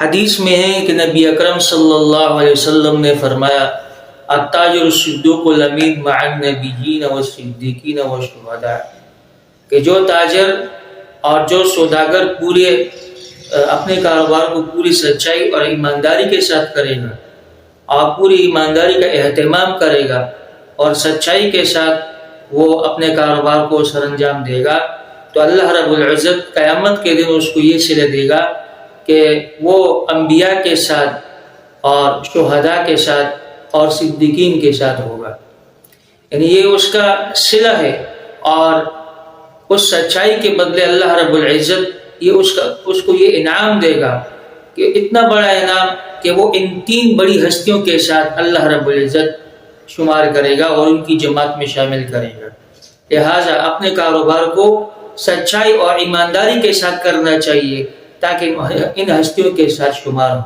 حدیث میں ہے کہ نبی اکرم صلی اللہ علیہ وسلم نے فرمایا التاجر الصدوق الامین مع النبیین والصدیقین والشہداء، کہ جو تاجر اور جو سوداگر پورے اپنے کاروبار کو پوری سچائی اور ایمانداری کے ساتھ کرے گا اور پوری ایمانداری کا اہتمام کرے گا اور سچائی کے ساتھ وہ اپنے کاروبار کو سر انجام دے گا، تو اللہ رب العزت قیامت کے دن اس کو یہ صلہ دے گا کہ وہ انبیاء کے ساتھ اور شہداء کے ساتھ اور صدیقین کے ساتھ ہوگا. یعنی یہ اس کا صلہ ہے، اور اس سچائی کے بدلے اللہ رب العزت یہ اس کو یہ انعام دے گا کہ اتنا بڑا انعام کہ وہ ان تین بڑی ہستیوں کے ساتھ اللہ رب العزت شمار کرے گا اور ان کی جماعت میں شامل کرے گا. لہٰذا اپنے کاروبار کو سچائی اور ایمانداری کے ساتھ کرنا چاہیے تاکہ ان ہستیوں کے ساتھ شمار ہو.